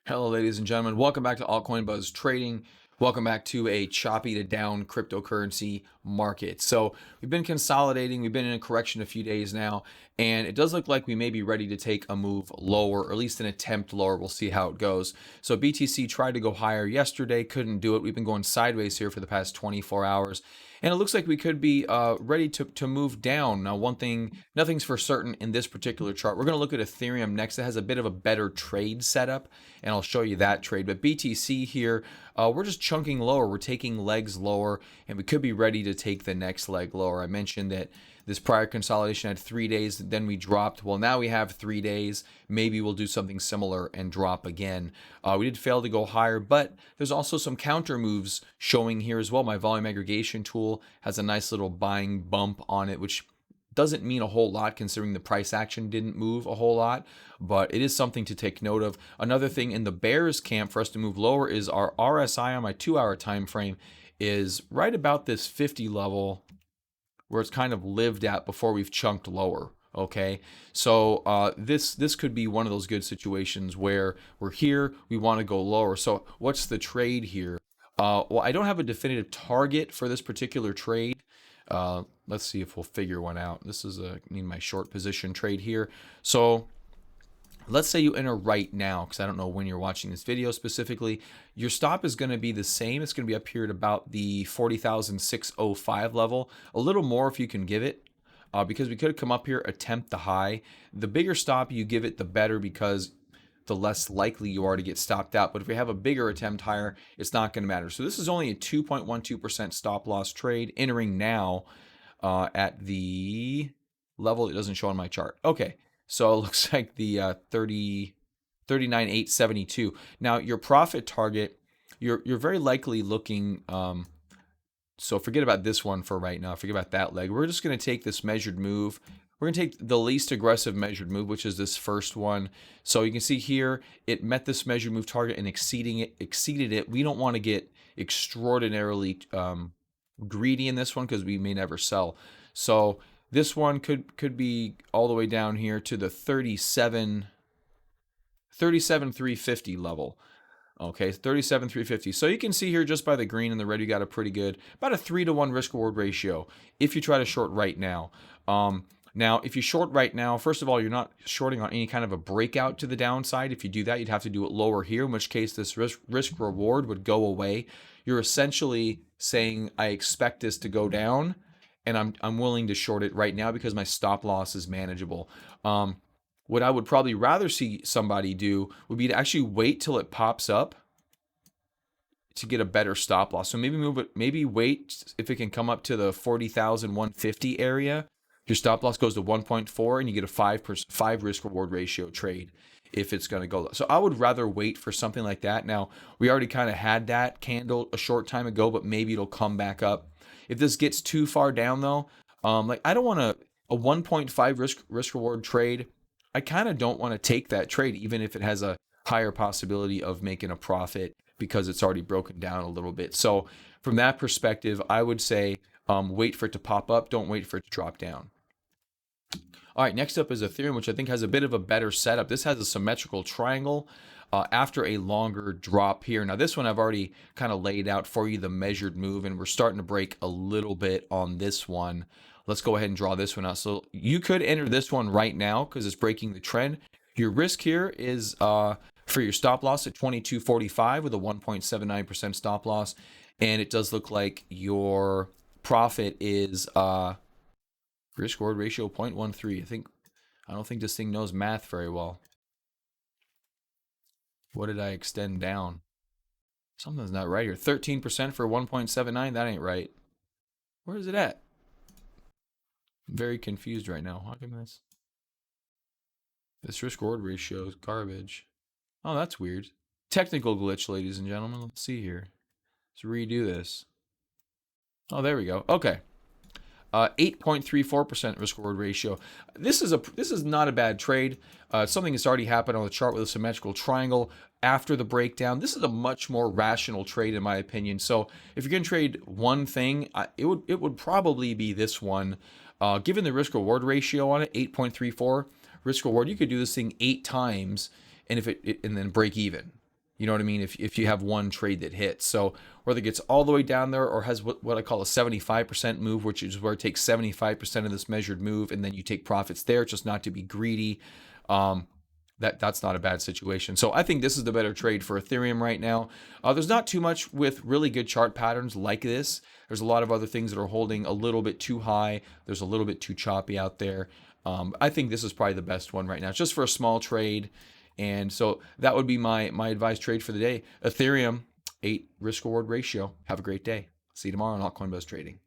Hello, ladies and gentlemen. Welcome back to Altcoin Buzz Trading. Welcome back to a choppy to down cryptocurrency market. So we've been consolidating. We've been in a correction a few days now, and it does look like we may be ready to take a move lower, or at least an attempt lower. We'll see how it goes. So BTC tried to go higher yesterday, couldn't do it. We've been going sideways here for the past 24 hours. And it looks like we could be ready to move down. Now, one thing, nothing's for certain in this particular chart. We're going to look at Ethereum next. It has a bit of a better trade setup, and I'll show you that trade. But BTC here, we're just chunking lower. We're taking legs lower, and we could be ready to take the next leg lower. I mentioned that this prior consolidation had 3 days, then we dropped. Well, now we have 3 days. Maybe we'll do something similar and drop again. We did fail to go higher, but there's also some counter moves showing here as well. My volume aggregation tool has a nice little buying bump on it, which doesn't mean a whole lot considering the price action didn't move a whole lot, but it is something to take note of. Another thing in the bears camp for us to move lower is our RSI on my 2-hour time frame is right about this 50 level where it's kind of lived at before we've chunked lower. Okay, so this could be one of those good situations where we're here, we want to go lower. So what's the trade here? Well, I don't have a definitive target for this particular trade. Let's see if we'll figure one out. This is my short position trade here. So let's say you enter right now, because I don't know when you're watching this video specifically. Your stop is going to be the same. It's going to be up here at about the 40,605 level. A little more if you can give it, because we could come up here, attempt the high. The bigger stop you give it, the better, because the less likely you are to get stopped out. But if we have a bigger attempt higher, it's not going to matter. So this is only a 2.12% stop loss trade entering now at the level it doesn't show on my chart. Okay, so it looks like the 39,872. Now your profit target, you're very likely looking. So forget about this one for right now. Forget about that leg. We're just going to take this measured move. We're going to take the least aggressive measured move, which is this first one. So you can see here, it met this measured move target and exceeded it. We don't want to get extraordinarily greedy in this one because we may never sell. So this one could be all the way down here to the 37,350 level. Okay, 37,350. So you can see here just by the green and the red, you got a pretty good, about a 3-to-1 risk reward ratio if you try to short right now. Now, if you short right now, first of all, you're not shorting on any kind of a breakout to the downside. If you do that, you'd have to do it lower here, in which case this risk reward would go away. You're essentially saying, I expect this to go down, and I'm willing to short it right now because my stop loss is manageable. What I would probably rather see somebody do would be to actually wait till it pops up to get a better stop loss. So maybe move it, maybe wait if it can come up to the 40,150 area. Your stop loss goes to 1.4 and you get a 5 risk reward ratio trade if it's going to go. So I would rather wait for something like that. Now, we already kind of had that candle a short time ago, but maybe it'll come back up. If this gets too far down though, like I don't want a 1.5 risk reward trade. I kind of don't want to take that trade, even if it has a higher possibility of making a profit because it's already broken down a little bit. So from that perspective, I would say wait for it to pop up. Don't wait for it to drop down. All right, next up is Ethereum, which I think has a bit of a better setup. This has a symmetrical triangle after a longer drop here. Now, this one I've already kind of laid out for you, the measured move, and we're starting to break a little bit on this one. Let's go ahead and draw this one out. So you could enter this one right now because it's breaking the trend. Your risk here is for your stop loss at 22.45 with a 1.79% stop loss. And it does look like your profit is risk reward ratio 0.13. I don't think this thing knows math very well. What did I extend down? Something's not right here. 13% for 1.79. That ain't right. Where is it at? I'm very confused right now. How come this risk reward ratio is garbage? Oh, that's weird. Technical glitch, ladies and gentlemen. Let's see here. Let's redo this. Oh, there we go. Okay. 8.34% risk reward ratio. This is not a bad trade. Something that's already happened on the chart with a symmetrical triangle after the breakdown. This is a much more rational trade in my opinion. So if you're going to trade one thing, it would probably be this one. Given the risk reward ratio on it, 8.34 risk reward, you could do this thing 8 times and and then break even. You know what I mean? If you have one trade that hits. So whether it gets all the way down there or has what I call a 75% move, which is where it takes 75% of this measured move and then you take profits there, just not to be greedy. That's not a bad situation. So I think this is the better trade for Ethereum right now. There's not too much with really good chart patterns like this. There's a lot of other things that are holding a little bit too high. There's a little bit too choppy out there. I think this is probably the best one right now, just for a small trade. And so that would be my advised trade for the day. Ethereum, 8 risk reward ratio. Have a great day. See you tomorrow on Altcoin Buzz Trading.